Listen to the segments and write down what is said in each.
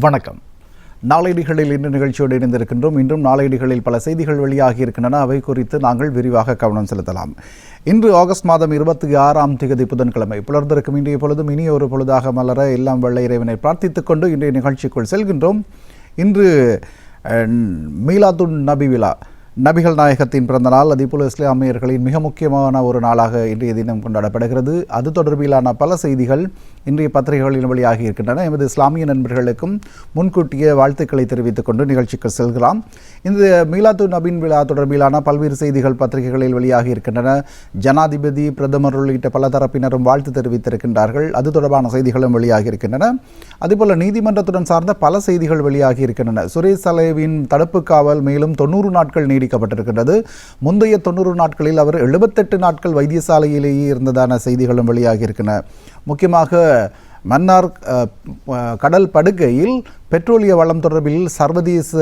வணக்கம். நாளேடுகளில் இன்று நிகழ்ச்சியோடு இணைந்திருக்கின்றோம். இன்றும் நாளேடுகளில் பல செய்திகள் வெளியாகி இருக்கின்றன. அவை குறித்து நாங்கள் விரிவாக கவனம் செலுத்தலாம். இன்று ஆகஸ்ட் மாதம் 26 புதன்கிழமை புலர்ந்திருக்கும் இன்றைய பொழுதும் இனி ஒரு பொழுதாக மலர எல்லாம் வல்ல இறைவனை பிரார்த்தித்துக் கொண்டு இன்றைய நிகழ்ச்சிக்குள் செல்கின்றோம். இன்று மீலாதுன் நபி விழா, நபிகள் நாயகத்தின் பிறந்த நாள். அதேபோல் இஸ்லாமியர்களின் மிக முக்கியமான ஒரு நாளாக இன்றைய தினம் கொண்டாடப்படுகிறது. அது தொடர்பிலான பல செய்திகள் இன்றைய பத்திரிகைகளின் வழியாகி இருக்கின்றன. எமது இஸ்லாமிய நண்பர்களுக்கும் முன்கூட்டிய வாழ்த்துக்களை தெரிவித்துக் கொண்டு நிகழ்ச்சிக்கு செல்கிறோம். இந்த மீலாது நபின் விழா தொடர்பிலான பல்வேறு செய்திகள் பத்திரிகைகளில் வெளியாகி இருக்கின்றன. ஜனாதிபதி, பிரதமர் உள்ளிட்ட பல தரப்பினரும் வாழ்த்து தெரிவித்திருக்கின்றார்கள். அது தொடர்பான செய்திகளும் வெளியாகி இருக்கின்றன. அதேபோல் நீதிமன்றத்துடன் சார்ந்த பல செய்திகள் வெளியாகி இருக்கின்றன. சுரேஷ் சலேவின் தடுப்பு காவல் மேலும் 90 நாட்கள் நீடிக்கப்பட்டிருக்கின்றது. முந்தைய 90 நாட்களில் அவர் 78 நாட்கள் வைத்தியசாலையிலேயே இருந்ததான செய்திகளும் வெளியாகி இருக்கின்றன. முக்கியமாக மன்னார் கடல் படுகையில் பெட்ரோலிய வளம் தொடர்பில் சர்வதேச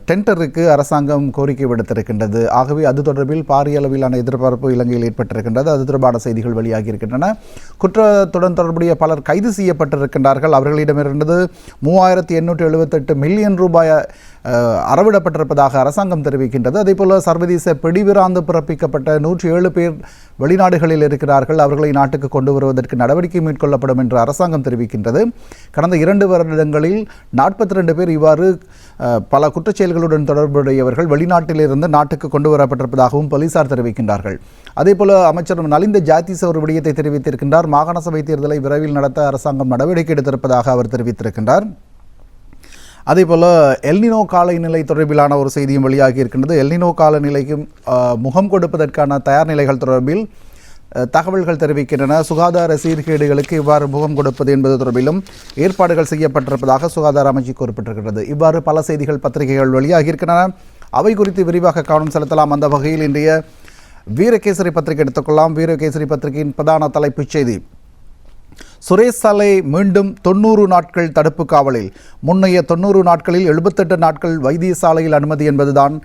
டெண்டருக்கு அரசாங்கம் கோரிக்கை விடுத்திருக்கின்றது. ஆகவே அது தொடர்பில் பாரிய அளவிலான எதிர்பார்ப்பு இலங்கையில் ஏற்பட்டிருக்கின்றது. அது தொடர்பான செய்திகள் வெளியாகி இருக்கின்றன. குற்றத்துடன் தொடர்புடைய பலர் கைது செய்யப்பட்டிருக்கின்றார்கள். அவர்களிடமிருந்து 3878 மில்லியன் ரூபாய் அறவிடப்பட்டிருப்பதாக அரசாங்கம் தெரிவிக்கின்றது. அதேபோல் சர்வதேச பிடிவிராந்து பிறப்பிக்கப்பட்ட 107 பேர் வெளிநாடுகளில் இருக்கிறார்கள். அவர்களை நாட்டுக்கு கொண்டு வருவதற்கு நடவடிக்கை மேற்கொள்ளப்படும் என்று அரசாங்கம் தெரிவிக்கின்றது. கடந்த 2 வருடங்களில் 42 பேர் இவ்வாறு பல குற்றச்செயல்களுடன் தொடர்புடையவர்கள் வெளிநாட்டிலிருந்து நாட்டுக்கு கொண்டு வரப்பட்டிருப்பதாகவும் போலீசார் தெரிவிக்கின்றார்கள். அதேபோல் அமைச்சர் நலிந்த ஜாத்திஸ் ஒரு விடயத்தை தெரிவித்திருக்கின்றார். மாகாண சபை தேர்தலை விரைவில் நடத்த அரசாங்கம் நடவடிக்கை எடுத்திருப்பதாக அவர் தெரிவித்திருக்கின்றார். அதேபோல் எல்னினோ காலநிலை தொடர்பிலான ஒரு செய்தியும் வெளியாகி இருக்கின்றது. எல்னினோ காலநிலைக்கும் முகம் கொடுப்பதற்கான தயார் நிலைகள் தொடர்பில் தகவல்கள் தெரிவிக்கின்றன. சுகாதார சீர்கேடுகளுக்கு இவ்வாறு முகம் கொடுப்பது என்பது தொடர்பிலும் ஏற்பாடுகள் செய்யப்பட்டிருப்பதாக சுகாதார அமைச்சு குறிப்பிட்டிருக்கிறது. இவ்வாறு பல செய்திகள் பத்திரிகைகள் வெளியாகி இருக்கின்றன. அவை குறித்து விரிவாக கவனம் செலுத்தலாம். அந்த வகையில் இன்றைய வீரகேசரி பத்திரிகை எடுத்துக்கொள்ளலாம். வீரகேசரி பத்திரிகையின் பிரதான தலைப்புச் செய்தி: சுரேஷ் சலே மீண்டும் 90 நாட்கள் தடுப்பு காவலில். முன்னைய 90 நாட்களில் 78 நாட்கள் வைத்தியசாலையில் அனுமதி என்பதுதான்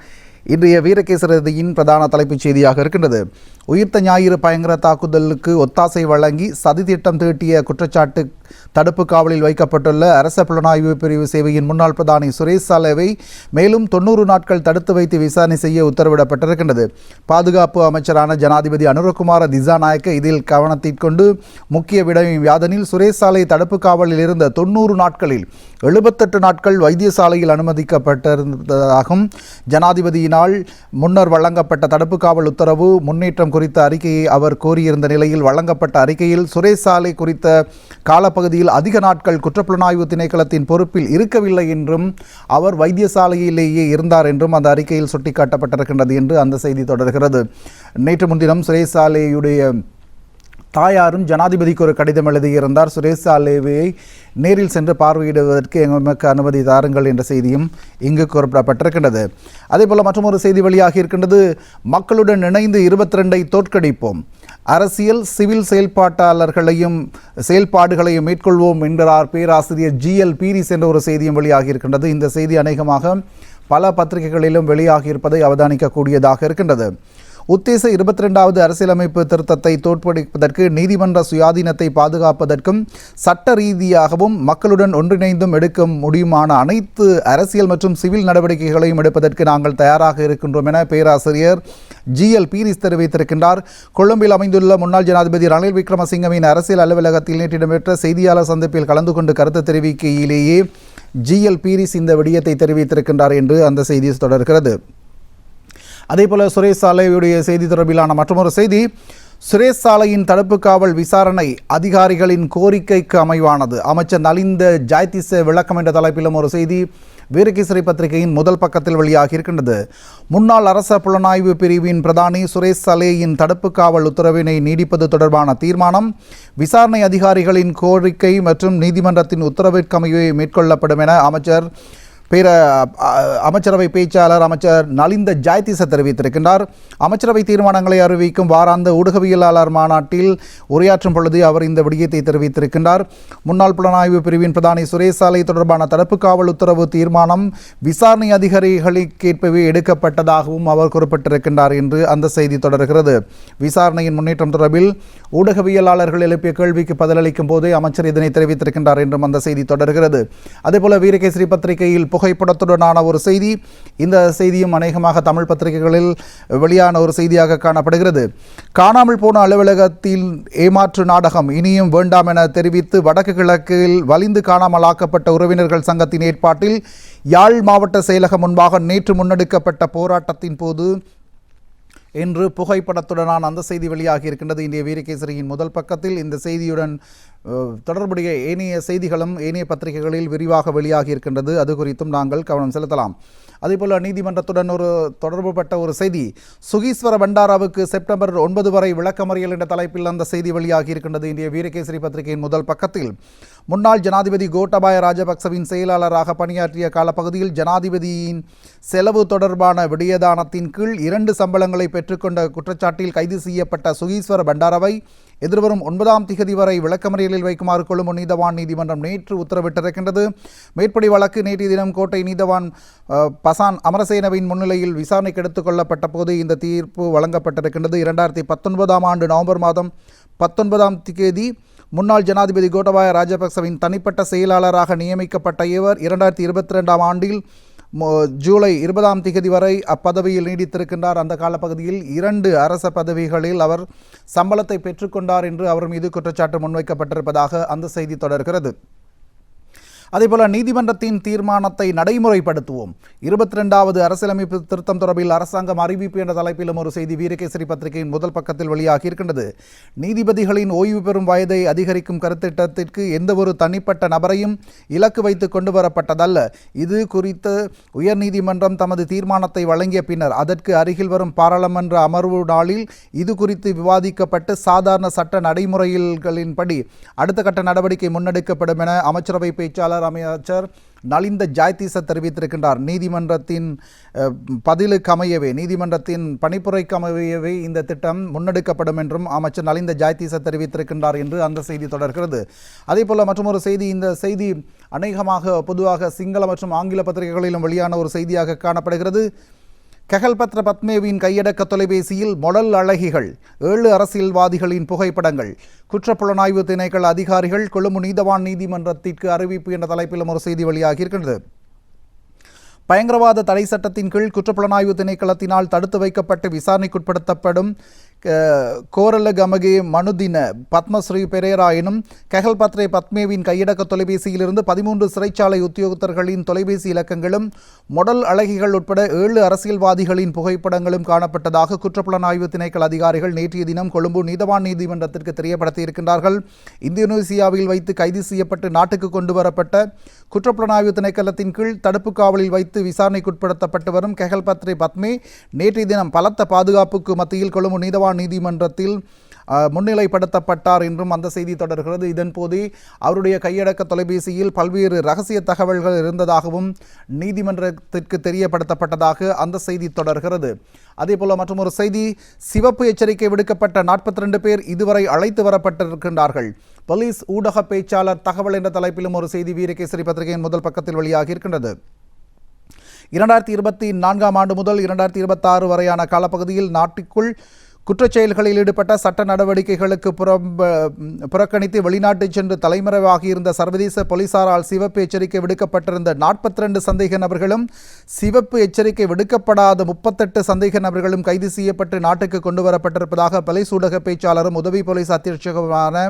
இன்றைய வீரகேசரியின் பிரதான தலைப்புச் செய்தியாக இருக்கின்றது. உயிர்த்த ஞாயிறு பயங்கர தாக்குதலுக்கு ஒத்தாசை வழங்கி சதித்திட்டம் தீட்டிய குற்றச்சாட்டு தடுப்பு காவலில் வைக்கப்பட்டுள்ள அரச புலனாய்வு பிரிவு சேவையின் முன்னாள் பிரதானி சுரேஷ் சலேவை மேலும் 90 நாட்கள் தடுத்து வைத்து விசாரணை செய்ய உத்தரவிடப்பட்டிருக்கின்றது. பாதுகாப்பு அமைச்சரான ஜனாதிபதி அனுரகுமார திசாநாயக்க இதில் கவனத்திற்கொண்டு முக்கிய விடயம் யாதெனில், சுரேஷ் சலே தடுப்பு காவலில் இருந்த 90 நாட்களில் 78 நாட்கள் வைத்தியசாலையில் அனுமதிக்கப்பட்டிருந்ததாகவும் ஜனாதிபதியினால் முன்னர் வழங்கப்பட்ட தடுப்பு காவல் உத்தரவு முன்னேற்றம் குறித்த அறிக்கையை அவர் கோரியிருந்த நிலையில் வழங்கப்பட்ட அறிக்கையில் சுரேஷ் சலே குறித்த காலப்பகுதியில் அதிக நாட்கள் குற்றப்புலனாய்வு திணைக்களத்தின் பொறுப்பில் இருக்கவில்லை என்றும் அவர் வைத்தியசாலையிலேயே இருந்தார் என்றும் அந்த அறிக்கையில் சுட்டிக்காட்டப்பட்டிருக்கின்றது என்று அந்த செய்தி தொடர்கிறது. நேற்று முன்தினம் சுரேஷ் சலேயுடைய தாயாரும் ஜனாதிபதிக்கு ஒரு கடிதம் எழுதியிருந்தார். சுரேஷ் சலேவை நேரில் சென்று பார்வையிடுவதற்கு எங்களுக்கு அனுமதி தாருங்கள் என்ற செய்தியும் இங்கு குறிப்பிடப்பட்டிருக்கின்றது. அதேபோல் மற்றொரு செய்தி வெளியாகி இருக்கின்றது. மக்களுடன் இணைந்து 22ஐ தோற்கடிப்போம், அரசியல் சிவில் செயல்பாடுகளையும் மேற்கொள்வோம் என்கிறார் பேராசிரியர் GL பீரிஸ் என்ற ஒரு செய்தியும் வெளியாகி இருக்கின்றது. இந்த செய்தி அநேகமாக பல பத்திரிகைகளிலும் வெளியாகி இருப்பதை அவதானிக்கக்கூடியதாக இருக்கின்றது. உத்தேச 22வது அரசியலமைப்பு திருத்தத்தை தோற்கடிப்பதற்கு, நீதிமன்ற சுயாதீனத்தை பாதுகாப்பதற்கும் சட்ட ரீதியாகவும் மக்களுடன் ஒன்றிணைந்தும் எடுக்க முடியுமான அனைத்து அரசியல் மற்றும் சிவில் நடவடிக்கைகளையும் எடுப்பதற்கு நாங்கள் தயாராக இருக்கின்றோம் என பேராசிரியர் GL பீரிஸ் தெரிவித்திருக்கின்றார். கொழும்பில் அமைந்துள்ள முன்னாள் ஜனாதிபதி ரணில் விக்ரமசிங்கவின் அரசியல் அலுவலகத்தில் நேற்று இடம்பெற்ற செய்தியாளர் சந்திப்பில் கலந்து கொண்டு கருத்து தெரிவிக்கையிலேயே GL பீரிஸ் இந்த விடயத்தை தெரிவித்திருக்கின்றார் என்று அந்த செய்தி தொடர்கிறது. அதேபோல சுரேஷ் சலேவுடைய செய்தி தொடர்பிலான மற்றொரு செய்தி: சுரேஷ் சலேயின் தடுப்பு காவல் விசாரணை அதிகாரிகளின் கோரிக்கைக்கு அமைவானது, அமைச்சர் நலிந்த ஜாத்திஸ் விளக்கம் என்ற தலைப்பிலும் ஒரு செய்தி வீரகேசரி பத்திரிகையின் முதல் பக்கத்தில் வெளியாகி இருக்கின்றது. முன்னாள் அரச புலனாய்வு பிரிவின் பிரதானி சுரேஷ் சலேயின் தடுப்பு காவல் உத்தரவினை நீடிப்பது தொடர்பான தீர்மானம் விசாரணை அதிகாரிகளின் கோரிக்கை மற்றும் நீதிமன்றத்தின் உத்தரவிற்கமைவே மேற்கொள்ளப்படும் என அமைச்சர் பிற அமைச்சரவை பேச்சாளர் அமைச்சர் நலிந்த ஜாயதிச தெரிவித்திருக்கின்றார். அமைச்சரவை தீர்மானங்களை அறிவிக்கும் வாராந்த ஊடகவியலாளர் மாநாட்டில் உரையாற்றும் பொழுது அவர் இந்த விடயத்தை தெரிவித்திருக்கின்றார். முன்னாள் புலனாய்வு பிரிவின் பிரதானி சுரேசாலை தொடர்பான தடுப்பு காவல் உத்தரவு தீர்மானம் விசாரணை அதிகாரிகளுக்கேற்பவே எடுக்கப்பட்டதாகவும் அவர் குறிப்பிட்டிருக்கின்றார் என்று அந்த செய்தி தொடர்கிறது. விசாரணையின் முன்னேற்றம் தொடர்பில் ஊடகவியலாளர்கள் எழுப்பிய கேள்விக்கு பதிலளிக்கும் போதே அமைச்சர் இதனை தெரிவித்திருக்கின்றார் என்றும் அந்த செய்தி தொடர்கிறது. அதேபோல வீரகேசரி பத்திரிகையில் புகைப்படத்துடனான ஒரு செய்தி, இந்த செய்தியும் அநேகமாக தமிழ் பத்திரிகைகளில் வெளியான ஒரு செய்தியாக காணப்படுகிறது. காணாமல் போன அலுவலகத்தில் ஏமாற்று நாடகம் இனியும் வேண்டாம் என தெரிவித்து வடக்கு கிழக்கில் வலிந்து காணாமலாக்கப்பட்ட உறவினர்கள் சங்கத்தின் ஏற்பாட்டில் யாழ் மாவட்ட செயலகம் முன்பாக நேற்று முன்னெடுக்கப்பட்ட போராட்டத்தின் போது என்று புகைப்படத்துடனான அந்த செய்தி வெளியாகி இருக்கின்றது. இந்திய வீரகேசரியின் முதல் பக்கத்தில் இந்த செய்தியுடன் தொடர்புடைய ஏனைய செய்திகளும் ஏனைய பத்திரிகைகளில் விரிவாக வெளியாகி இருக்கின்றது. அது குறித்தும் நாங்கள் கவனம் செலுத்தலாம். அதேபோல் நீதிமன்றத்துடன் ஒரு தொடர்புபட்ட ஒரு செய்தி, சுகீஸ்வர பண்டாராவுக்கு செப்டம்பர் 9 வரை விளக்கமறியல் என்ற தலைப்பில் அந்த செய்தி வெளியாகி இருக்கின்றது. இந்திய வீரகேசரி பத்திரிகையின் முதல் பக்கத்தில் முன்னாள் ஜனாதிபதி கோட்டாபய ராஜபக்சவின் செயலாளராக பணியாற்றிய காலப்பகுதியில் ஜனாதிபதியின் செலவு தொடர்பான விடயதானத்தின் கீழ் 2 சம்பளங்களை பெற்றுக்கொண்ட குற்றச்சாட்டில் கைது செய்யப்பட்ட சுகீஸ்வர பண்டாராவை எதிர்வரும் 9ஆம் திகதி வரை விளக்கமறியலில் வைக்குமாறு கொழும்பு நீதவான் நீதிமன்றம் நேற்று உத்தரவிட்டிருக்கின்றது. மேற்படி வழக்கு நேற்றைய தினம் கோட்டை நீதவான் பசான் அமரசேனவின் முன்னிலையில் விசாரணைக்கு எடுத்துக் கொள்ளப்பட்ட போது இந்த தீர்ப்பு வழங்கப்பட்டிருக்கின்றது. 2019ஆம் ஆண்டு நவம்பர் மாதம் 19ஆம் திகதி முன்னாள் ஜனாதிபதி கோட்டாபய ராஜபக்சவின் தனிப்பட்ட செயலாளராக நியமிக்கப்பட்ட இவர் 2022ஆம் ஆண்டில் ஜூலை 20ஆம் திகதி வரை அப்பதவியில் நீடித்திருக்கின்றார். அந்த காலப்பகுதியில் 2 அரச பதவிகளில் அவர் சம்பளத்தை பெற்றுக்கொண்டார் என்று அவர் மீது குற்றச்சாட்டு முன்வைக்கப்பட்டிருப்பதாக அந்த செய்தி தொடர்கிறது. அதேபோல நீதிமன்றத்தின் தீர்மானத்தை நடைமுறைப்படுத்துவோம், 22வது அரசியலமைப்பு திருத்தம் தொடர்பில் அரசாங்கம் அறிவிப்பு என்ற தலைப்பிலும் ஒரு செய்தி வீரகேசரி பத்திரிகையின் முதல் பக்கத்தில் வெளியாகி இருக்கின்றது. நீதிபதிகளின் ஓய்வு பெறும் வயதை அதிகரிக்கும் கருத்திட்டத்திற்கு எந்த ஒரு தனிப்பட்ட நபரையும் இலக்கு வைத்து கொண்டு வரப்பட்டதல்ல. இது குறித்து உயர்நீதிமன்றம் தமது தீர்மானத்தை வழங்கிய பின்னர் அதற்கு அருகில் வரும் பாராளுமன்ற அமர்வு நாளில் இது குறித்து விவாதிக்கப்பட்டு சாதாரண சட்ட நடைமுறைகளின்படி அடுத்த கட்ட நடவடிக்கை முன்னெடுக்கப்படும் என அமைச்சரவை பேச்சாளர் அமைச்சர் நலிந்த ஜாயதிச தெரிவித்திருக்கின்றார். நீதிமன்றத்தின் பதிலுக்கு அமையவே, நீதிமன்றத்தின் பணிப்புரைக்கு அமையவே இந்த திட்டம் முன்னெடுக்கப்படும் என்றும் அமைச்சர் நலிந்த ஜாயதிச தெரிவித்திருக்கின்றார் என்று அந்த செய்தி தொடர்கிறது. அதேபோல் மற்றொரு செய்தி, இந்த செய்தி அநேகமாக பொதுவாக சிங்கள மற்றும் ஆங்கில பத்திரிகைகளிலும் வெளியான ஒரு செய்தியாக காணப்படுகிறது. கெஹல்பத்ர பத்மேவின் கையடக்க தொலைபேசியில் மொடல் அழகிகள், 7 அரசியல்வாதிகளின் புகைப்படங்கள், குற்றப்புலனாய்வு திணைக்கள அதிகாரிகள் கொழும்பு நீதவான் நீதிமன்றத்திற்கு அறிவிப்பு என்ற தலைப்பிலும் ஒரு செய்தி வெளியாகி இருக்கின்றது. பயங்கரவாத தடை சட்டத்தின் கீழ் குற்றப்புலனாய்வு திணைக்களத்தினால் தடுத்து வைக்கப்பட்டு விசாரணைக்குட்படுத்தப்படும் கோரலகமகே மனுதின பத்மஸ்ரீ பெரேரா எனும் கெஹல்பத்ரே பத்மேவின் கையடக்க தொலைபேசியிலிருந்து 13 சிறைச்சாலை உத்தியோகத்தர்களின் தொலைபேசி இலக்கங்களும் மொடல் அழகிகள் உட்பட 7 அரசியல்வாதிகளின் புகைப்படங்களும் காணப்பட்டதாக குற்றப்புலனாய்வு திணைக்கள அதிகாரிகள் நேற்றைய தினம் கொழும்பு நீதவான் நீதிமன்றத்திற்கு தெரியப்படுத்தியிருக்கின்றார்கள். இந்தோனேசியாவில் வைத்து கைது செய்யப்பட்டு நாட்டுக்கு கொண்டு வரப்பட்ட குற்றப்புலனாய்வு திணைக்களத்தின் கீழ் தடுப்பு காவலில் வைத்து விசாரணைக்குட்படுத்தப்பட்டு வரும் கெஹல்பத்ரே பத்மே நேற்றைய தினம் பலத்த பாதுகாப்புக்கு மத்தியில் கொழும்பு நீதவான் நீதிமன்றத்தில் முன்னிலைப்படுத்தப்பட்டார் என்றும் அந்த செய்தி தொடர்கிறது. இதன்போது அவருடைய கையடக்க தொலைபேசியில் பல்வேறு ரகசிய தகவல்கள் இருந்ததாகவும் நீதிமன்றத்திற்கு தெரியப்படுத்தப்பட்டதாக அந்த செய்தி தொடர்கிறது. அதேபோல மற்றொரு செய்தி, சிவப்பு எச்சரிக்கை விடுக்கப்பட்ட 42 பேர் இதுவரை அழைத்து வரப்பட்டிருக்கின்றார்கள். போலீஸ் ஊடக பேச்சாளர் தகவல் என்ற தலைப்பிலும் ஒரு செய்தி வீரகேசரி பத்திரிகையின் முதல் பக்கத்தில் வெளியாகி இருக்கின்றது. 2024ஆம் ஆண்டு முதல் 2026 வரையான காலப்பகுதியில் நாட்டுக்குள் குற்றச்செயல்களில் ஈடுபட்ட சட்ட நடவடிக்கைகளுக்கு புறக்கணித்து வெளிநாட்டு சென்று தலைமறைவாகியிருந்த சர்வதேச போலீசாரால் சிவப்பு எச்சரிக்கை விடுக்கப்பட்டிருந்த 42 சந்தேக நபர்களும் சிவப்பு எச்சரிக்கை விடுக்கப்படாத 38 சந்தேக நபர்களும் கைது செய்யப்பட்டு நாட்டுக்கு கொண்டு வரப்பட்டிருப்பதாக போலீஸ் ஊடக பேச்சாளரும் உதவி போலீஸ் அத்தியட்சகமான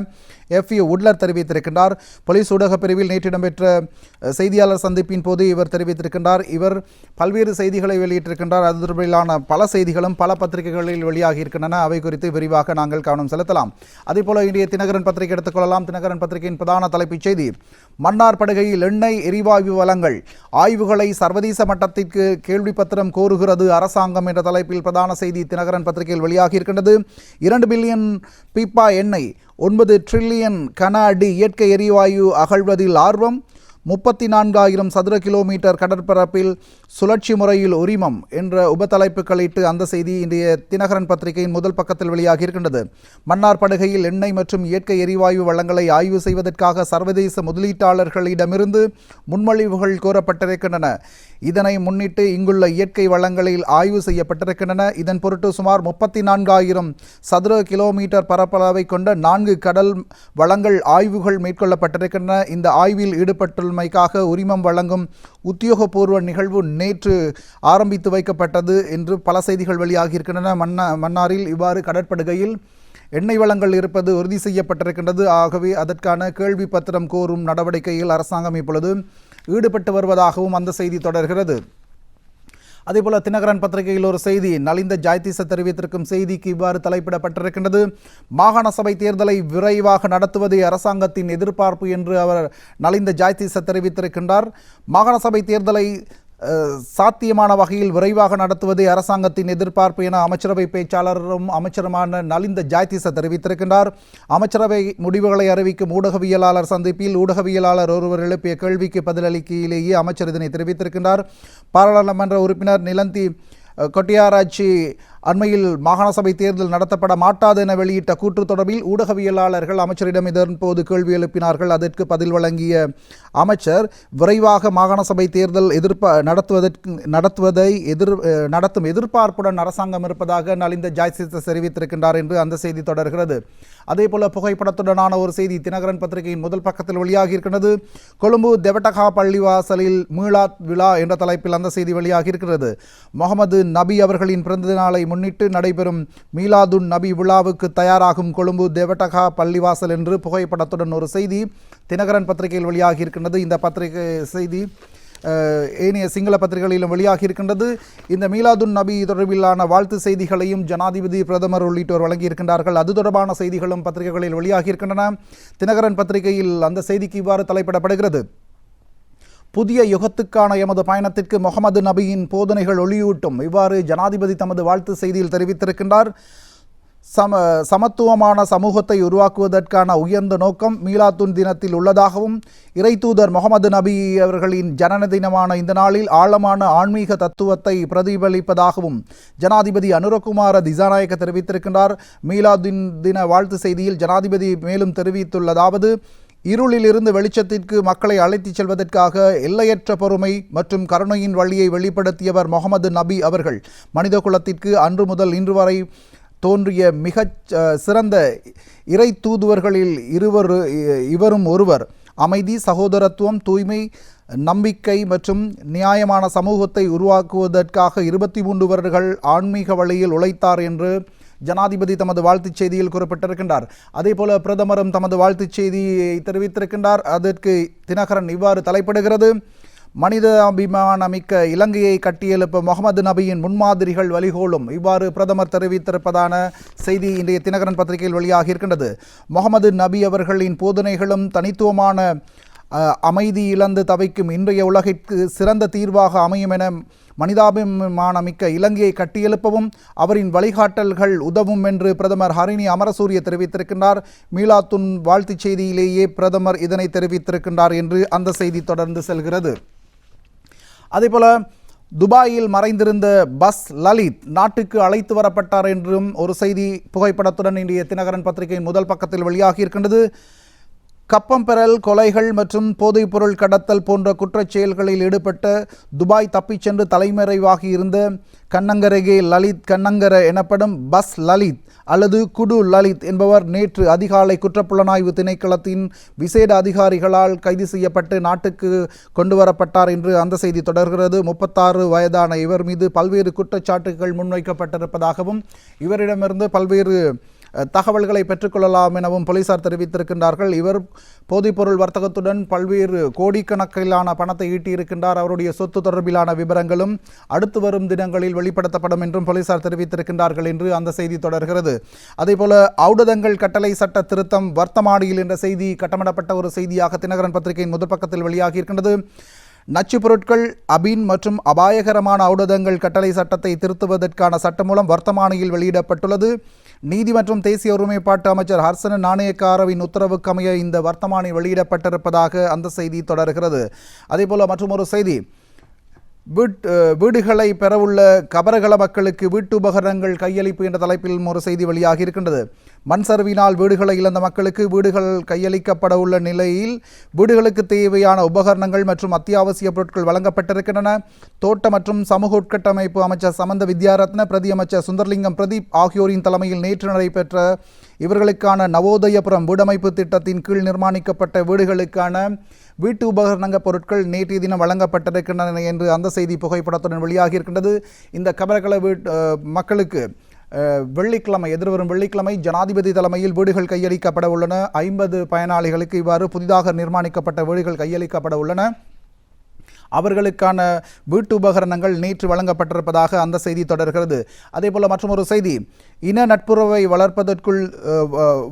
FU உட்லர் தெரிவித்திருக்கின்றார். போலீஸ் ஊடக பிரிவில் நேற்று இடம்பெற்ற செய்தியாளர் சந்திப்பின் போது இவர் தெரிவித்திருக்கின்றார். இவர் பல்வேறு செய்திகளை வெளியிட்டிருக்கின்றார். அது தொடர்பிலான பல செய்திகளும் பல பத்திரிகைகளில் வெளியாகி இருக்கின்றன. அவை குறித்து விரிவாக நாங்கள் கவனம் செலுத்தலாம். அதேபோல இன்றைய தினகரன் பத்திரிகை எடுத்துக்கொள்ளலாம். தினகரன் பத்திரிகையின் பிரதான தலைப்புச் செய்தி, மன்னார் படுகையில் எண்ணெய் எரிவாயு வளங்கள் ஆய்வுகளை சர்வதேச மட்டத்திற்கு கேள்வி பத்திரம் கோருகிறது அரசாங்கம் என்ற தலைப்பில் பிரதான செய்தி தினகரன் பத்திரிகையில் வெளியாகி இருக்கின்றது. 2 பில்லியன் பீப்பா எண்ணெய், 9 டிரில்லியன் கன அடி இயற்கை எரிவாயு அகழ்வதில் ஆர்வம், 34,000 சதுர கிலோமீட்டர் கடற்பரப்பில் சுழற்சி முறையில் உரிமம் என்ற உபத்தலைப்புகளிட்டு அந்த செய்தி இன்றைய தினகரன் பத்திரிகையின் முதல் பக்கத்தில் வெளியாகி இருக்கின்றது. மன்னார் படுகையில் எண்ணெய் மற்றும் இயற்கை எரிவாயு வளங்களை ஆய்வு செய்வதற்காக சர்வதேச முதலீட்டாளர்களிடமிருந்து முன்மொழிவுகள் கோரப்பட்டிருக்கின்றன. இதனை முன்னிட்டு இங்குள்ள இயற்கை வளங்களில் ஆய்வு செய்யப்பட்டிருக்கின்றன. இதன் பொருட்டு சுமார் 34,000 சதுர கிலோமீட்டர் பரப்பளவை கொண்ட 4 கடல் வளங்கள் ஆய்வுகள் மேற்கொள்ளப்பட்டிருக்கின்றன. இந்த ஆய்வில் ஈடுபட்டுள்ளமைக்காக உரிமம் வழங்கும் உத்தியோகபூர்வ நிகழ்வு நேற்று ஆரம்பித்து வைக்கப்பட்டது என்று பல செய்திகள் வெளியாகியிருக்கின்றன. மன்னாரில் இவ்வாறு கடற்படுகையில் எண்ணெய் வளங்கள் இருப்பது உறுதி செய்யப்பட்டிருக்கின்றது. ஆகவே அதற்கான கேள்வி பத்திரம் கோரும் நடவடிக்கையில் அரசாங்கம் இப்பொழுது ஈடுபட்டு வருவதாகவும் அந்த செய்தி தொடர்கிறது. அதேபோல தினகரன் பத்திரிகையில் ஒரு செய்தி நலிந்த ஜாய்தீச தெரிவித்திருக்கும் செய்திக்கு இவ்வாறு தலைப்பிடப்பட்டிருக்கின்றது. மாகாண சபை தேர்தலை விரைவாக நடத்துவதே அரசாங்கத்தின் எதிர்பார்ப்பு என்று அவர் நலிந்த ஜாய்தீச தெரிவித்திருக்கின்றார். மாகாண சபை தேர்தலை சாத்தியமான வகையில் விரைவாக நடத்துவதே அரசாங்கத்தின் எதிர்பார்ப்பு என அமைச்சரவை பேச்சாளரும் அமைச்சருமான நலிந்த ஜாய்தீச தெரிவித்திருக்கின்றார். அமைச்சரவை முடிவுகளை அறிவிக்கும் ஊடகவியலாளர் சந்திப்பில் ஊடகவியலாளர் ஒருவர் எழுப்பிய கேள்விக்கு பதிலளிக்கையிலேயே அமைச்சர் இதனை தெரிவித்திருக்கின்றார். பாராளுமன்ற உறுப்பினர் நிலந்தி கொட்டியாராய்ச்சி அண்மையில் மாகாண சபை தேர்தல் நடத்தப்பட மாட்டாது என வெளியிட்ட கூற்று தொடர்பில் ஊடகவியலாளர்கள் அமைச்சரிடம் இதன்போது கேள்வி எழுப்பினார்கள். அதற்கு பதில் வழங்கிய அமைச்சர் விரைவாக மாகாண சபை தேர்தல் நடத்தும் எதிர்பார்ப்புடன் அரசாங்கம் இருப்பதாக நலிந்த ஜாய்தீச தெரிவித்திருக்கின்றார் என்று அந்த செய்தி தொடர்கிறது. அதேபோல புகைப்படத்துடனான ஒரு செய்தி தினகரன் பத்திரிகையின் முதல் பக்கத்தில் வெளியாகி இருக்கின்றது. கொழும்பு தெவட்டகா பள்ளிவாசலில் மீளாத் விழா என்ற தலைப்பில் அந்த செய்தி வெளியாகி இருக்கிறது. முகமது நபி அவர்களின் பிறந்த நாளை முன்னிட்டு நடைபெறும் மீலாதுன் நபி விழாவுக்கு தயாராகும் கொழும்பு தெவட்டகா பள்ளிவாசல் என்று புகைப்படத்துடன் ஒரு செய்தி தினகரன் பத்திரிகையில் வெளியாகி இருக்கின்றது. இந்த பத்திரிகை செய்தி ஏனைய சிங்கள பத்திரிகைகளிலும் வெளியாகி இருக்கின்றது. இந்த மீலாதுன் நபி தொடர்பிலான வாழ்த்து செய்திகளையும் ஜனாதிபதி பிரதமர் உள்ளிட்டோர் வழங்கியிருக்கின்றார்கள். அது தொடர்பான செய்திகளும் பத்திரிகைகளில் வெளியாகி இருக்கின்றன. தினகரன் பத்திரிகையில் அந்த செய்திக்கு இவ்வாறு தலைப்பிடப்படுகிறது. புதிய யுகத்துக்கான எமது பயணத்திற்கு முகமது நபியின் போதனைகள் ஒளியூட்டும். இவ்வாறு ஜனாதிபதி தமது வாழ்த்து செய்தியில் தெரிவித்திருக்கின்றார். சமத்துவமான சமூகத்தை உருவாக்குவதற்கான உயர்ந்த நோக்கம் மீலாத்துன் தினத்தில் உள்ளதாகவும் இறைத்தூதர் முகமது நபி அவர்களின் ஜனன தினமான இந்த நாளில் ஆழமான ஆன்மீக தத்துவத்தை பிரதிபலிப்பதாகவும் ஜனாதிபதி அனுரகுமார திசாநாயக்க தெரிவித்திருக்கின்றார். மீலாதுன் தின வாழ்த்து செய்தியில் ஜனாதிபதி மேலும் தெரிவித்துள்ளதாவது, இருளிலிருந்து வெளிச்சத்திற்கு மக்களை அழைத்துச் செல்வதற்காக எல்லையற்ற பொறுமை மற்றும் கருணையின் வழியை வெளிப்படுத்தியவர் முகமது நபி அவர்கள். மனித குலத்திற்கு அன்று முதல் இன்று வரை தோன்றிய மிகச் சிறந்த இறை தூதுவர்களில் இவரும் ஒருவர். அமைதி, சகோதரத்துவம், தூய்மை, நம்பிக்கை மற்றும் நியாயமான சமூகத்தை உருவாக்குவதற்காக 23 வருடங்கள் ஆன்மீக வழியில் உழைத்தார் என்று ஜனாதிபதி தமது வாழ்த்துச் செய்தியில் குறிப்பிட்டிருக்கின்றார். அதேபோல பிரதமரும் தமது வாழ்த்துச் செய்தியை தெரிவித்திருக்கின்றார். அதற்கு தினகரன் இவ்வாறு தலைப்பிடுகிறது. மனிதாபிமானமிக்க இலங்கையை கட்டியெழுப்ப முகமது நபியின் முன்மாதிரிகள் வழிகோலும். இவ்வாறு பிரதமர் தெரிவித்திருப்பதான செய்தி இன்றைய தினகரன் பத்திரிகையில் வெளியாகி இருக்கின்றது. முகமது நபி அவர்களின் போதனைகளும் தனித்துவமான அமைதி இழந்து தவிக்கும் இன்றைய உலகிற்கு சிறந்த தீர்வாக அமையும் என மனிதாபிமானமிக்க இலங்கையை கட்டியெழுப்பவும் அவரின் வழிகாட்டல்கள் உதவும் என்று பிரதமர் ஹரிணி அமரசூரிய தெரிவித்திருக்கின்றார். மீலாத்துன் வாழ்த்துச் செய்தியிலேயே பிரதமர் இதனை தெரிவித்திருக்கின்றார் என்று அந்த செய்தி தொடர்ந்து செல்கிறது. அதேபோல துபாயில் மறைந்திருந்த பஸ் லலித் நாட்டுக்கு அழைத்து வரப்பட்டார் என்றும் ஒரு செய்தி புகைப்படத்துடன் இன்றைய தினகரன் பத்திரிகையின் முதல் பக்கத்தில் வெளியாகி இருக்கின்றது. கப்பம் பெறல், கொலைகள் மற்றும் போதைப்பொருள் கடத்தல் போன்ற குற்றச் செயல்களில் ஈடுபட்ட துபாய் தப்பிச் சென்று தலைமறைவாகி இருந்த கண்ணங்கரகே லலித் கண்ணங்கர எனப்படும் பஸ் லலித் அல்லது குடு லலித் என்பவர் நேற்று அதிகாலை குற்றப்புலனாய்வு திணைக்களத்தின் விசேட அதிகாரிகளால் கைது செய்யப்பட்டு நாட்டுக்கு கொண்டு வரப்பட்டார் என்று அந்த செய்தி தொடர்கிறது. 36 வயதான இவர் மீது பல்வேறு குற்றச்சாட்டுகள் முன்வைக்கப்பட்டிருப்பதாகவும் இவரிடமிருந்து பல்வேறு தகவல்களை பெற்றுக்கொள்ளலாம் எனவும் போலீசார் தெரிவித்திருக்கின்றார்கள். இவர் போதைப்பொருள் வர்த்தகத்துடன் பல்வேறு கோடிக்கணக்கிலான பணத்தை ஈட்டியிருக்கின்றார். அவருடைய சொத்து தொடர்பிலான விவரங்களும் அடுத்து வரும் தினங்களில் வெளிப்படுத்தப்படும் என்றும் போலீசார் தெரிவித்திருக்கின்றார்கள் என்று அந்த செய்தி தொடர்கிறது. அதேபோல ஔடதங்கள் கட்டளை சட்ட திருத்தம் வர்த்தமானியில் என்ற செய்தி கட்டமிடப்பட்ட ஒரு செய்தியாக தினகரன் பத்திரிகையின் முதல் பக்கத்தில் வெளியாகி இருக்கின்றது. நச்சுப் பொருட்கள், அபின் மற்றும் அபாயகரமான ஔடதங்கள் கட்டளை சட்டத்தை திருத்துவதற்கான சட்டமூலம் வர்த்தமானியில் வெளியிடப்பட்டுள்ளது. நீதி மற்றும் தேசிய ஒருமைப்பாட்டு அமைச்சர் ஹர்சன நாணயக்காரவின் உத்தரவுக்கமைய இந்த வர்த்தமானி வெளியிடப்பட்டிருப்பதாக அந்த செய்தி தொடர்கிறது. அதேபோல மற்றொரு செய்தி, வீடுகளை பெறவுள்ள கபரகள மக்களுக்கு வீட்டு உபகரணங்கள் கையளிப்பு என்ற தலைப்பில் ஒரு செய்தி வெளியாகி இருக்கின்றது. மண் சரிவினால் வீடுகளை இழந்த மக்களுக்கு வீடுகள் கையளிக்கப்பட உள்ள நிலையில் வீடுகளுக்கு தேவையான உபகரணங்கள் மற்றும் அத்தியாவசிய பொருட்கள் வழங்கப்பட்டிருக்கின்றன. தோட்ட மற்றும் சமூக உட்கட்டமைப்பு அமைச்சர் சமந்த வித்யாரத்ன, பிரதி அமைச்சர் சுந்தர்லிங்கம் பிரதீப் ஆகியோரின் தலைமையில் நேற்று நடைபெற்ற இவர்களுக்கான நவோதயபுரம் வீடமைப்பு திட்டத்தின் கீழ் நிர்மாணிக்கப்பட்ட வீடுகளுக்கான வீட்டு உபகரணங்க பொருட்கள் நேற்றைய தினம் வழங்கப்பட்டிருக்கின்றன என்று அந்த செய்தி புகைப்படத்துடன் வெளியாகி இருக்கின்றது. இந்த கபரகல மக்களுக்கு வெள்ளிக்கிழமை, எதிர்வரும் வெள்ளிக்கிழமை ஜனாதிபதி தலைமையில் வீடுகள் கையளிக்கப்பட உள்ளன. 50 பயனாளிகளுக்கு இவ்வாறு புதிதாக நிர்மாணிக்கப்பட்ட வீடுகள் கையளிக்கப்பட உள்ளன. அவர்களுக்கான வீட்டு உபகரணங்கள் நேற்று வழங்கப்பட்டிருப்பதாக அந்த செய்தி தொடர்கிறது. அதேபோல மற்றொரு செய்தி, இன நட்புறவை வளர்ப்பதற்குள்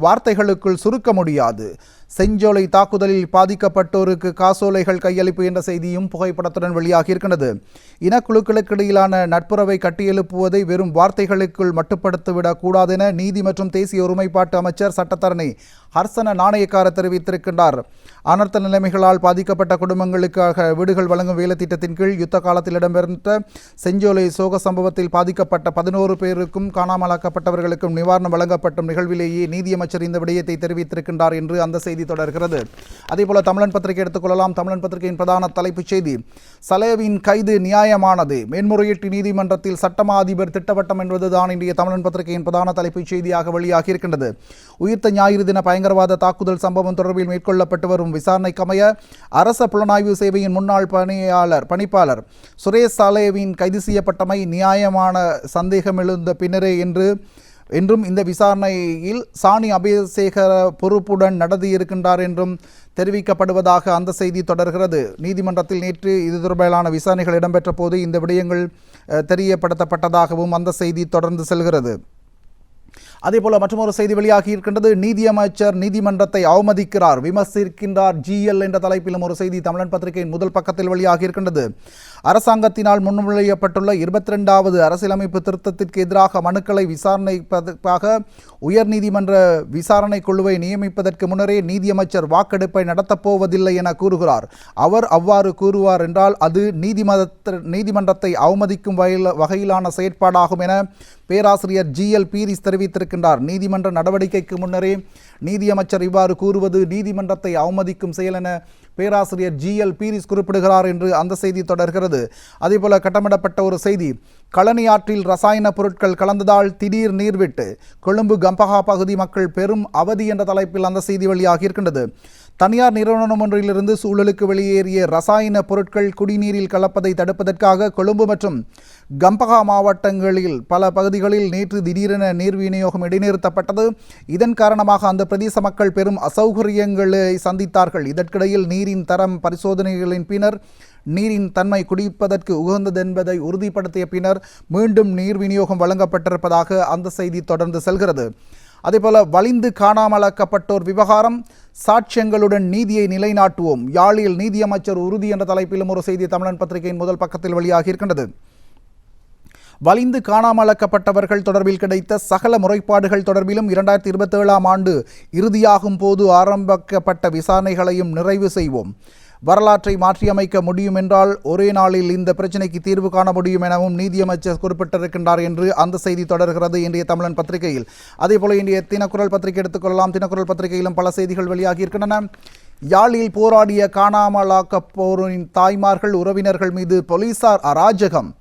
வார்த்தைகளுக்குள் சுருக்க முடியாது. செஞ்சோலை தாக்குதலில் பாதிக்கப்பட்டோருக்கு காசோலைகள் கையளிப்பு என்ற செய்தியும் புகைப்படத்துடன் வெளியாகி இருக்கின்றது. இனக்குழுக்களுக்கு இடையிலான நட்புறவை கட்டியெழுப்புவதை வெறும் வார்த்தைகளுக்குள் மட்டுப்படுத்திவிடக் கூடாது என நீதி மற்றும் தேசிய ஒருமைப்பாட்டு அமைச்சர் சட்டத்தரணி ஹர்சன நாணயக்கார தெரிவித்திருக்கின்றார். அனர்த்த நிலைமைகளால் பாதிக்கப்பட்ட குடும்பங்களுக்காக வீடுகள் வழங்கும் வேலை திட்டத்தின் கீழ் யுத்த காலத்தில் இடம்பெற்ற செஞ்சோலை சோக சம்பவத்தில் பாதிக்கப்பட்ட 11 பேருக்கும் காணாமலாக்கப்பட்டவர்களுக்கும் நிவாரணம் வழங்கப்பட்ட நிகழ்விலேயே நீதியமைச்சர் இந்த விடயத்தை தெரிவித்திருக்கின்றார் என்று அந்த செய்தி தொடர்கிறது. அதேபோல தமிழன் பத்திரிகை எடுத்துக்கொள்ளலாம். தமிழன் பத்திரிகையின் பிரதான தலைப்புச் செய்தி, சலேவின் கைது நியாயமானது, மேன்முறையீட்டு நீதிமன்றத்தில் சட்டமா அதிபர் திட்டவட்டம் என்பதுதான் இன்றைய தமிழன் பத்திரிகையின் பிரதான தலைப்புச் செய்தியாக வெளியாகி இருக்கின்றது. உயிர்த்த ஞாயிறு தின பயங்கரவாத தாக்குதல் சம்பவம் தொடர்பில் மேற்கொள்ளப்பட்டு வரும் விசாரணைக்கமைய அரச புலனாய்வு சேவையின் முன்னாள் பணிப்பாளர் சுரேஷ் சாலேவின் கைது செய்யப்பட்டமை நியாயமான சந்தேகம் எழுந்த பின்னரே என்றும் இந்த விசாரணையில் சாணி அபேசேகர பொறுப்புடன் நடத்தியிருக்கின்றார் என்றும் தெரிவிக்கப்படுவதாக அந்த செய்தி தொடர்கிறது. நீதிமன்றத்தில் நேற்று இது தொடர்பான விசாரணைகள் இடம்பெற்ற போது இந்த விடயங்கள் தெரியப்படுத்தப்பட்டதாகவும் அந்த செய்தி தொடர்ந்து செல்கிறது. அதேபோல மற்றொரு செய்தி வெளியாகி இருக்கின்றது. நீதியமைச்சர் நீதிமன்றத்தை அவமதிக்கிறார், விமர்சிக்கின்றார் ஜிஎல் என்ற தலைப்பிலும் ஒரு செய்தி தமிழன் பத்திரிகையின் முதல் பக்கத்தில் வெளியாகி இருக்கின்றது. அரசாங்கத்தினால் முன்மொழியப்பட்டுள்ள 22வது அரசியலமைப்பு திருத்தத்திற்கு எதிராக மனுக்களை விசாரணைப்பதற்காக உயர்நீதிமன்ற விசாரணை குழுவை நியமிப்பதற்கு முன்னரே நீதியமைச்சர் வாக்கெடுப்பை நடத்தப்போவதில்லை என கூறுகிறார். அவர் அவ்வாறு கூறுவார் என்றால் அது நீதிமன்றத்தை அவமதிக்கும் வகையிலான செயற்பாடாகும் என பேராசிரியர் ஜிஎல் பீரிஸ் தெரிவித்திருக்கின்றார். நீதிமன்ற நடவடிக்கைக்கு முன்னரே நீதியமைச்சர் இவ்வாறு கூறுவது நீதிமன்றத்தை அவமதிக்கும் செயல் என பேராசிரியர் ஜிஎல் பீரிஸ் குறிப்பிடுகிறார் என்று அந்த செய்தி தொடர்கிறது. அதேபோல கட்டமிடப்பட்ட ஒரு செய்தி, களனி ஆற்றில் ரசாயன பொருட்கள் கலந்ததால் திடீர் நீர்விட்டு கொழும்பு கம்பஹா பகுதி மக்கள் பெரும் அவதி என்ற தலைப்பில் அந்த செய்தி வெளியாகி இருக்கின்றது. தனியார் நிறுவனம் ஒன்றிலிருந்து சூழலுக்கு வெளியேறிய ரசாயன பொருட்கள் குடிநீரில் கலப்பதை தடுப்பதற்காக கொழும்பு மற்றும் கம்பஹா மாவட்டங்களில் பல பகுதிகளில் நேற்று திடீரென நீர் விநியோகம் இடைநிறுத்தப்பட்டது. இதன் காரணமாக அந்த பிரதேச மக்கள் பெரும் அசௌகரியங்களை சந்தித்தார்கள். இதற்கிடையில் நீரின் தரம் பரிசோதனைகளின் பின்னர் நீரின் தன்மை குடிப்பதற்கு உகந்தது என்பதை உறுதிப்படுத்திய பின்னர் மீண்டும் நீர் விநியோகம் வழங்கப்பட்டிருப்பதாக அந்த செய்தி தொடர்ந்து செல்கிறது. அதேபோல வலிந்து காணாமலாக்கப்பட்டோர் விவகாரம், சாட்சியங்களுடன் நீதியை நிலைநாட்டுவோம், யாழில் நீதியமைச்சர் உறுதி என்ற தலைப்பிலும் ஒரு செய்தி தமிழன் பத்திரிகையின் முதல் பக்கத்தில் வெளியாகி இருக்கின்றது. வலிந்து காணாமலாக்கப்பட்டவர்கள் தொடர்பில் கிடைத்த சகல முறைப்பாடுகள் தொடர்பிலும் 2027ஆம் ஆண்டு இறுதியாகும் போது ஆரம்பிக்கப்பட்ட விசாரணைகளையும் நிறைவு செய்வோம். வரலாற்றை மாற்றியமைக்க முடியும் என்றால் ஒரே நாளில் இந்த பிரச்சினைக்கு தீர்வு காண முடியும் எனவும் நீதியமைச்சர் குறிப்பிட்டிருக்கின்றார் என்று அந்த செய்தி தொடர்கிறது இன்றைய தமிழன் பத்திரிகையில். அதேபோல இன்றைய தினக்குரல் பத்திரிகை எடுத்துக்கொள்ளலாம். தினக்குரல் பத்திரிகையிலும் பல செய்திகள் வெளியாகி இருக்கின்றன. யாழில் போராடிய காணாமலாக்கப்போரின் தாய்மார்கள் உறவினர்கள் மீது போலீசார் அராஜகம்,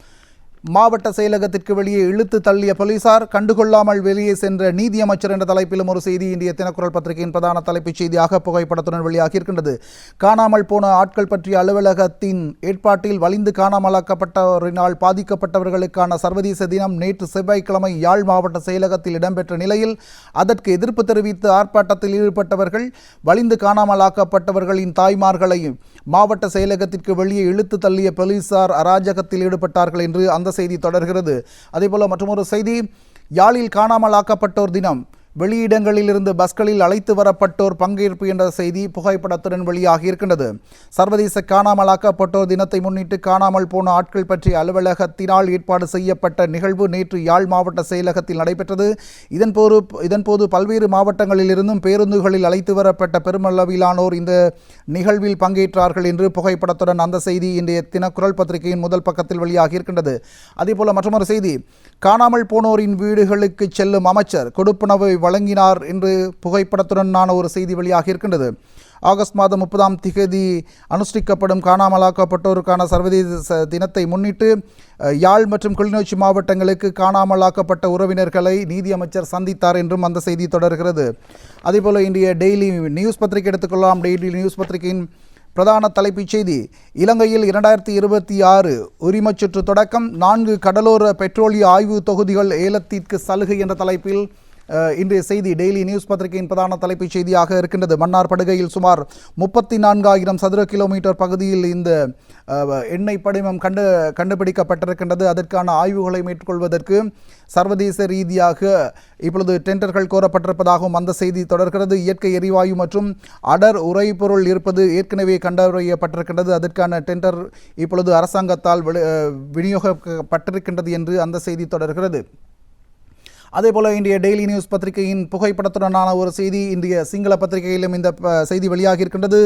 மாவட்ட செயலகத்திற்கு வெளியே இழுத்து தள்ளிய போலீசார், கண்டுகொள்ளாமல் வெளியே சென்ற நீதியமைச்சர் என்ற தலைப்பிலும் ஒரு செய்தி இந்திய தினக்குரல் பத்திரிகையின் பிரதான தலைப்புச் செய்தியாக புகைப்படத்துடன் வெளியாகி இருக்கின்றது. காணாமல் போன ஆட்கள் பற்றிய அலுவலகத்தின் ஏற்பாட்டில் வலிந்து காணாமலாக்கப்பட்டவரினால் பாதிக்கப்பட்டவர்களுக்கான சர்வதேச தினம் நேற்று செவ்வாய்க்கிழமை யாழ் மாவட்ட செயலகத்தில் இடம்பெற்ற நிலையில் அதற்கு எதிர்ப்பு தெரிவித்து ஆர்ப்பாட்டத்தில் ஈடுபட்டவர்கள் வலிந்து காணாமலாக்கப்பட்டவர்களின் தாய்மார்களையும் மாவட்ட செயலகத்திற்கு வெளியே இழுத்து தள்ளிய போலீசார் அராஜகத்தில் ஈடுபட்டார்கள் என்று அந்த செய்தி தொடர்கிறது. அதேபோல மற்றொரு செய்தி, யாழில் காணாமலாக்கப்பட்டோர் தினம் வெளியிடங்களிலிருந்து பஸ்களில் அழைத்து வரப்பட்டோர் பங்கேற்பு என்ற செய்தி புகைப்படத்துடன் வெளியாகி இருக்கின்றது. சர்வதேச காணாமலாக்கப்பட்டோர் தினத்தை முன்னிட்டு காணாமல் போன ஆட்கள் பற்றிய அலுவலகத்தினால் ஏற்பாடு செய்யப்பட்ட நிகழ்வு நேற்று யாழ் மாவட்ட செயலகத்தில் நடைபெற்றது. இதன்போது பல்வேறு மாவட்டங்களிலிருந்தும் பேருந்துகளில் அழைத்து வரப்பட்ட பெருமளவிலானோர் இந்த நிகழ்வில் பங்கேற்றார்கள் என்று புகைப்படத்துடன் அந்த செய்தி இன்றைய தினக்குரல் பத்திரிகையின் முதல் பக்கத்தில் வெளியாகி இருக்கின்றது. அதேபோல மற்றொரு செய்தி, காணாமல் போனோரின் வீடுகளுக்கு செல்லும் அமைச்சர் கொடுப்பனவை வழங்கினார் என்று புகைப்படத்துடனான ஒரு செய்தி வெளியாகி இருக்கின்றது. ஆகஸ்ட் மாதம் 30ஆம் திகதி அனுஷ்டிக்கப்படும் காணாமலாக்கப்பட்டோருக்கான சர்வதேச தினத்தை முன்னிட்டு யாழ் மற்றும் கிளிநொச்சி மாவட்டங்களுக்கு காணாமலாக்கப்பட்ட உறவினர்களை நீதி அமைச்சர் சந்தித்தார் என்றும் அந்த செய்தி தொடர்கிறது. அதேபோல் இன்றைய டெய்லி நியூஸ் பத்திரிகை எடுத்துக்கொள்ளலாம். டெய்லி நியூஸ் பத்திரிகையின் பிரதான தலைப்புச் செய்தி, இலங்கையில் 2026 உரிமச்சுற்று தொடக்கம், 4 கடலோர பெட்ரோலிய ஆய்வு தொகுதிகள் ஏலத்திற்கு சலுகை என்ற தலைப்பில் இன்றைய செய்தி டெய்லி நியூஸ் பத்திரிகையின் பிரதான தலைப்புச் செய்தியாக இருக்கின்றது. மன்னார் படுகையில் சுமார் 34,000 சதுர கிலோமீட்டர் பகுதியில் இந்த எண்ணெய் படிமம் கண்டுபிடிக்கப்பட்டிருக்கின்றது. அதற்கான ஆய்வுகளை மேற்கொள்வதற்கு சர்வதேச ரீதியாக இப்பொழுது டெண்டர்கள் கோரப்பட்டிருப்பதாகவும் அந்த செய்தி தொடர்கிறது. இயற்கை எரிவாயு மற்றும் அடர் உரைபொருள் இருப்பது ஏற்கனவே கண்டறியப்பட்டிருக்கின்றது. அதற்கான டெண்டர் இப்பொழுது அரசாங்கத்தால் விநியோகிக்கப்பட்டிருக்கின்றது என்று அந்த செய்தி தொடர்கிறது. அதேபோல் இன்றைய டெய்லி நியூஸ் பத்திரிகையின் புகைப்படத்துடனான ஒரு செய்தி இன்றைய சிங்கள பத்திரிகையிலும் இந்த செய்தி வெளியாகி இருக்கின்றது.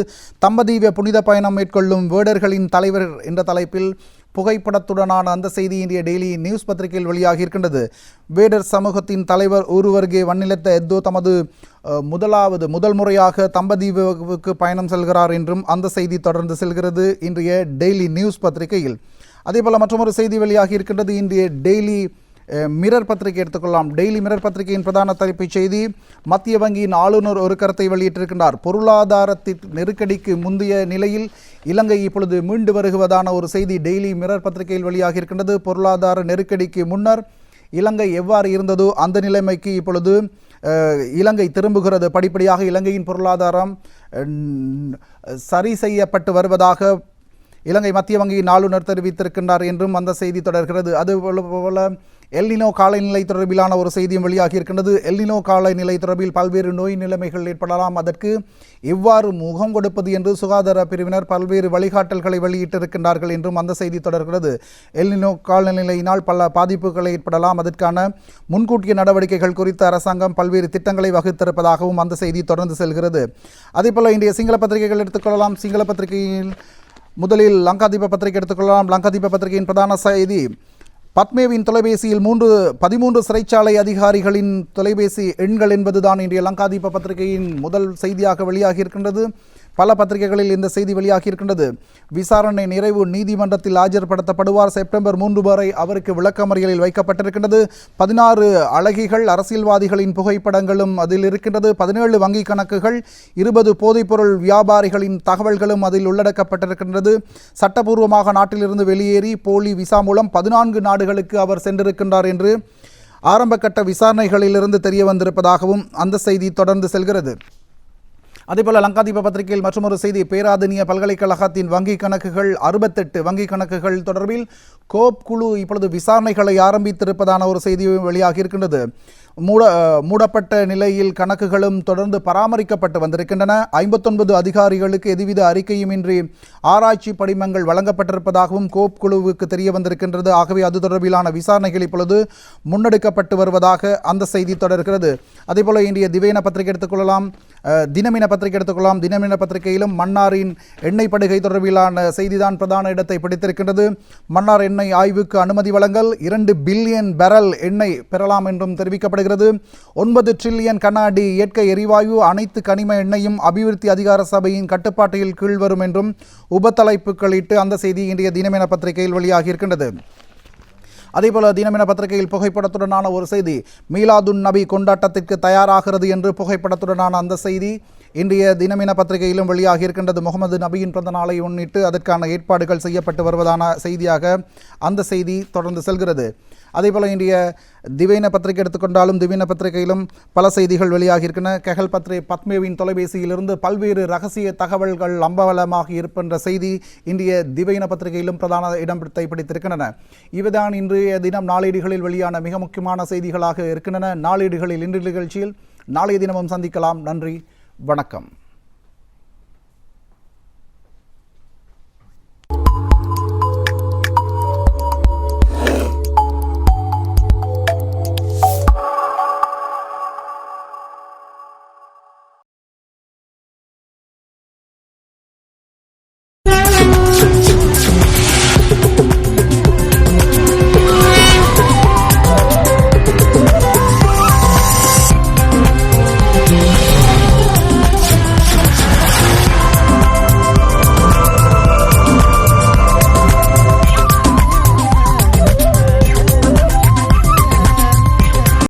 தம்பதீவ புனித பயணம் மேற்கொள்ளும் வேடர்களின் தலைவர் என்ற தலைப்பில் புகைப்படத்துடனான அந்த செய்தி இன்றைய டெய்லி நியூஸ் பத்திரிகையில் வெளியாகி இருக்கின்றது. வேடர் சமூகத்தின் தலைவர் ஒருவர்கே வன்னிலத்த எத்தோ தமது முதல் முறையாக தம்பதீவுக்கு பயணம் செல்கிறார் என்றும் அந்த செய்தி தொடர்ந்து செல்கிறது இன்றைய டெய்லி நியூஸ் பத்திரிகையில். அதேபோல் மற்றொரு செய்தி வெளியாகி இருக்கின்றது. இன்றைய டெய்லி மிரர் பத்திரிகை எடுத்துக்கொள்ளலாம். டெய்லி மிரர் பத்திரிகையின் பிரதான தலைப்புச் செய்தி, மத்திய வங்கியின் ஆளுநர் ஒரு கருத்தை வெளியிட்டிருக்கின்றார். பொருளாதாரத்தின் நெருக்கடிக்கு முந்தைய நிலையில் இலங்கை இப்பொழுது மீண்டு வருவதான ஒரு செய்தி டெய்லி மிரர் பத்திரிகையில் வெளியாகி இருக்கின்றது. பொருளாதார நெருக்கடிக்கு முன்னர் இலங்கை எவ்வாறு இருந்ததோ அந்த நிலைமைக்கு இப்பொழுது இலங்கை திரும்புகிறது. படிப்படியாக இலங்கையின் பொருளாதாரம் சரி செய்யப்பட்டு வருவதாக இலங்கை மத்திய வங்கியின் ஆளுநர் தெரிவித்திருக்கின்றார் என்றும் அந்த செய்தி தொடர்கிறது. அதுபோல எல்னினோ காலநிலை தொடர்பிலான ஒரு செய்தியும் வெளியாகி இருக்கின்றது. எல்னினோ காலநிலை தொடர்பில் பல்வேறு நோய் நிலைமைகள் ஏற்படலாம், அதற்கு எவ்வாறு முகம் கொடுப்பது என்று சுகாதார பிரிவினர் பல்வேறு வழிகாட்டல்களை வெளியிட்டிருக்கின்றார்கள் என்றும் அந்த செய்தி தொடர்கிறது. எல்னினோ காலநிலையினால் பல பாதிப்புகள் ஏற்படலாம், அதற்கான முன்கூட்டிய நடவடிக்கைகள் குறித்து அரசாங்கம் பல்வேறு திட்டங்களை வகுத்திருப்பதாகவும் அந்த செய்தி தொடர்ந்து செல்கிறது. அதேபோல் இன்றைய சிங்கள பத்திரிகைகள் எடுத்துக்கொள்ளலாம். சிங்கள பத்திரிகையில் முதலில் லங்காதீப பத்திரிகை எடுத்துக்கொள்ளலாம். லங்காதீப பத்திரிகையின் பிரதான செய்தி, பத்மேவின் தொலைபேசியில் 13 சிறைச்சாலை அதிகாரிகளின் தொலைபேசி எண்கள் என்பதுதான் இன்றைய லங்காதீப பத்திரிகையின் முதல் செய்தியாக வெளியாகி இருக்கின்றது. பல பத்திரிகைகளில் இந்த செய்தி வெளியாகி இருக்கின்றது. விசாரணை நிறைவு நீதிமன்றத்தில் ஆஜர்படுத்தப்படுவார். செப்டம்பர் 3 வரை அவருக்கு விளக்கமறியலில் வைக்கப்பட்டிருக்கின்றது. 16 அழகிகள் அரசியல்வாதிகளின் புகைப்படங்களும் அதில் இருக்கின்றது. 17 வங்கி கணக்குகள், 20 போதைப்பொருள் வியாபாரிகளின் தகவல்களும் அதில் உள்ளடக்கப்பட்டிருக்கின்றது. சட்டபூர்வமாக நாட்டிலிருந்து வெளியேறி போலி விசா மூலம் 14 நாடுகளுக்கு அவர் சென்றிருக்கின்றார் என்று ஆரம்பகட்ட விசாரணைகளிலிருந்து தெரிய வந்திருப்பதாகவும் அந்த செய்தி தொடர்ந்து செல்கிறது. அதேபோல் லங்காதீப பத்திரிகையில் மற்றொரு செய்தி, பேராதனிய பல்கலைக்கழகத்தின் வங்கி கணக்குகள் 68 வங்கி கணக்குகள் தொடர்பில் கோப் குழு இப்பொழுது விசாரணைகளை ஆரம்பித்திருப்பதான ஒரு செய்தி வெளியாகி இருக்கின்றது. மூடப்பட்ட நிலையில் கணக்குகளும் தொடர்ந்து பராமரிக்கப்பட்டு வந்திருக்கின்றன. 59 அதிகாரிகளுக்கு எதுவித அறிக்கையுமின்றி ஆராய்ச்சி படிமங்கள் வழங்கப்பட்டிருப்பதாகவும் கோப் குழுவுக்கு தெரிய வந்திருக்கின்றது. ஆகவே அது தொடர்பிலான விசாரணைகள் இப்பொழுது முன்னெடுக்கப்பட்டு வருவதாக அந்த செய்தி தொடர்கிறது. அதேபோல் இன்றைய திவேன பத்திரிகை எடுத்துக்கொள்ளலாம். தினமின பத்திரிகை எடுத்துக்கொள்ளலாம். தினமின பத்திரிகையிலும் மன்னாரின் எண்ணெய் படுகை தொடர்பிலான செய்திதான் பிரதான இடத்தை பிடித்திருக்கின்றது. மன்னார் எண்ணெய் ஆய்வுக்கு அனுமதி வழங்கல், 2 பில்லியன் பேரல் எண்ணெய் பெறலாம் என்றும் தெரிவிக்கப்படுகிறது. 9 டிரில்லியன் கண்ணாடி இயற்கை எரிவாயு, அனைத்து கனிம எண்ணெயும் அபிவிருத்தி அதிகார சபையின் கட்டுப்பாட்டில் கீழ் வரும் என்றும் உபத்தலைப்புகளிட்டு அந்த செய்தி இன்றைய தினமின பத்திரிகையில் வெளியாகி இருக்கின்றது. அதேபோல தினமின பத்திரிகையில் புகைப்படத்துடனான ஒரு செய்தி, மீலாதுன் நபி கொண்டாட்டத்திற்கு தயாராகிறது என்று புகைப்படத்துடனான அந்த செய்தி இன்றைய தினமின பத்திரிகையிலும் வெளியாகி இருக்கின்றது. முகமது நபியின் பிறந்த நாளை முன்னிட்டு அதற்கான ஏற்பாடுகள் செய்யப்பட்டு வருவதான செய்தியாக அந்த செய்தி தொடர்ந்து செல்கிறது. அதேபோல் இன்றைய திவேன பத்திரிகை எடுத்துக்கொண்டாலும் திவேன பத்திரிகையிலும் பல செய்திகள் வெளியாகி இருக்கின்றன. கெஹல் பத்மேவின் தொலைபேசியிலிருந்து பல்வேறு ரகசிய தகவல்கள் அம்பலமாகி இருக்கின்ற செய்தி இன்றைய திவேன பத்திரிகையிலும் பிரதான இடத்தை பிடித்திருக்கின்றன. இவைதான் இன்றைய தினம் நாளேடுகளில் வெளியான மிக முக்கியமான செய்திகளாக இருக்கின்றன. நாளேடுகளில் இன்று நிகழ்ச்சியில் நாளைய தினமும் சந்திக்கலாம். நன்றி, வணக்கம்.